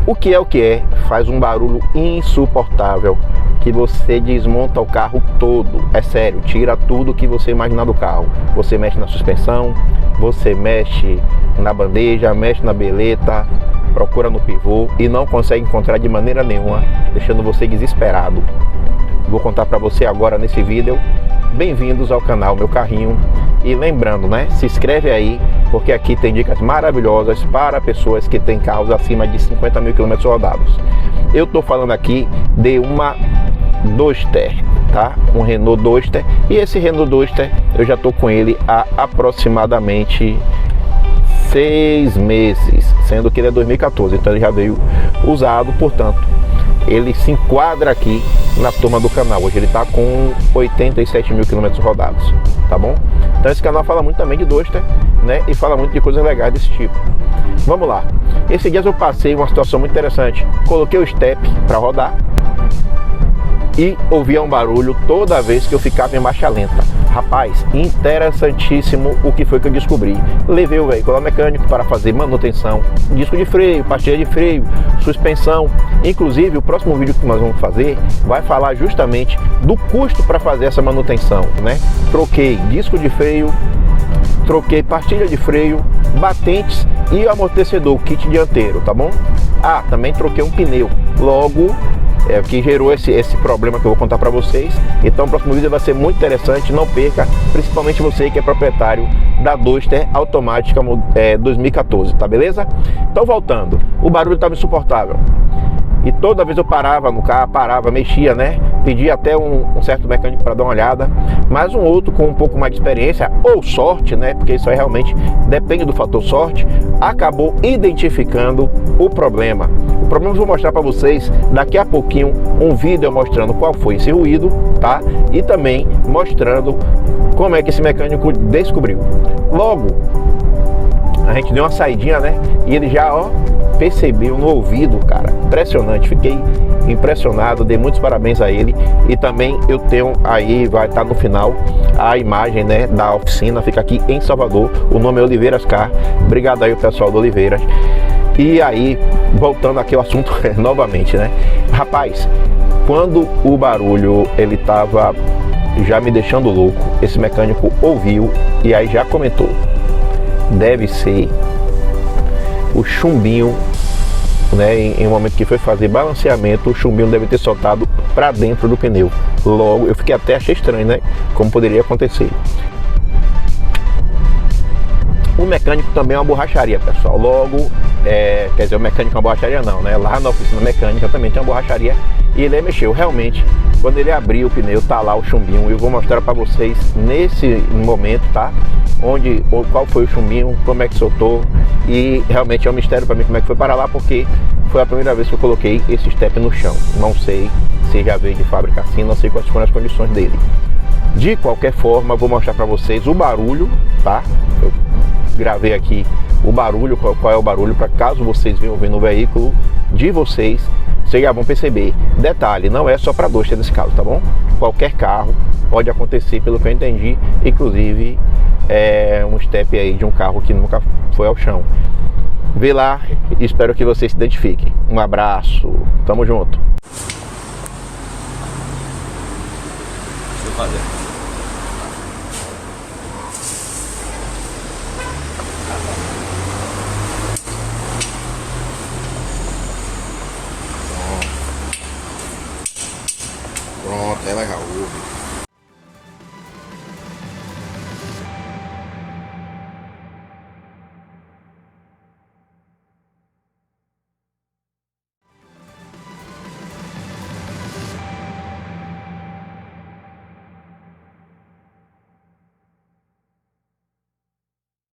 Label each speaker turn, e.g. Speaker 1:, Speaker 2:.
Speaker 1: O que é? Faz um barulho insuportável, que você desmonta o carro todo. É sério, tira tudo que você imaginar do carro. Você mexe na suspensão, você mexe na bandeja, mexe na beleta, procura no pivô e não consegue encontrar de maneira nenhuma, deixando você desesperado. Vou contar para você agora nesse vídeo. Bem-vindos ao canal Meu Carrinho. E lembrando, né, se inscreve aí, porque aqui tem dicas maravilhosas para pessoas que têm carros acima de 50 mil km rodados. Eu tô falando aqui de uma Duster, tá? Um Renault Duster. E esse Renault Duster eu já tô com ele há aproximadamente 6 meses, sendo que ele é 2014, então ele já veio usado, portanto ele se enquadra aqui na turma do canal. Hoje ele está com 87 mil km rodados, tá bom? Então esse canal fala muito também de Duster, né? E fala muito de coisas legais desse tipo. Vamos lá. Esses dias eu passei uma situação muito interessante. Coloquei o step para rodar e ouvia um barulho toda vez que eu ficava em marcha lenta. Rapaz, interessantíssimo o que foi que eu descobri. Levei o veículo ao mecânico para fazer manutenção, disco de freio, pastilha de freio, suspensão. Inclusive, o próximo vídeo que nós vamos fazer vai falar justamente do custo para fazer essa manutenção, né? Troquei disco de freio, troquei pastilha de freio, batentes e amortecedor, kit dianteiro, tá bom? Ah, também troquei um pneu. Logo, é o que gerou esse problema que eu vou contar para vocês. Então o próximo vídeo vai ser muito interessante, não perca, principalmente você que é proprietário da Duster automática 2014, tá beleza? Então voltando, o barulho estava insuportável. E toda vez eu parava no carro, mexia, né? Pedia até um certo mecânico para dar uma olhada, mas um outro com um pouco mais de experiência ou sorte, né? Porque isso aí realmente depende do fator sorte, acabou identificando o problema. O problema eu vou mostrar para vocês daqui a pouquinho um vídeo mostrando qual foi esse ruído, tá? E também mostrando como é que esse mecânico descobriu. Logo, a gente deu uma saidinha, né? E ele já, ó, percebeu no ouvido, cara, impressionante, fiquei impressionado, dei muitos parabéns a ele. E também eu tenho aí, vai estar no final a imagem, né, da oficina, fica aqui em Salvador, o nome é Oliveiras Car. Obrigado aí o pessoal do Oliveiras. E aí, voltando aqui ao assunto novamente, né, rapaz, quando o barulho ele tava já me deixando louco, esse mecânico ouviu e aí já comentou: deve ser o chumbinho, né? Em um momento que foi fazer balanceamento, o chumbinho deve ter soltado para dentro do pneu. Logo, eu fiquei até achei estranho, né? Como poderia acontecer. O mecânico também é uma borracharia, pessoal. Logo, quer dizer, o mecânico é uma borracharia não, né? Lá na oficina mecânica também tem uma borracharia e ele mexeu. Realmente, quando ele abriu o pneu, tá lá o chumbinho. Eu vou mostrar para vocês nesse momento, tá? Qual foi o chumbinho, como é que soltou. E realmente é um mistério para mim como é que foi para lá, porque foi a primeira vez que eu coloquei esse step no chão. Não sei se já veio de fábrica assim, não sei quais foram as condições dele. De qualquer forma, vou mostrar para vocês o barulho, tá? Eu gravei aqui o barulho, qual é o barulho, para caso vocês venham ouvindo no veículo de vocês, vocês já vão perceber. Detalhe, não é só para Duster nesse caso, tá bom? Qualquer carro pode acontecer, pelo que eu entendi, inclusive um step aí de um carro que nunca foi ao chão. Vê lá e espero que vocês se identifiquem. Um abraço, tamo junto.
Speaker 2: Deixa eu fazer. Pronto, ela já ouve.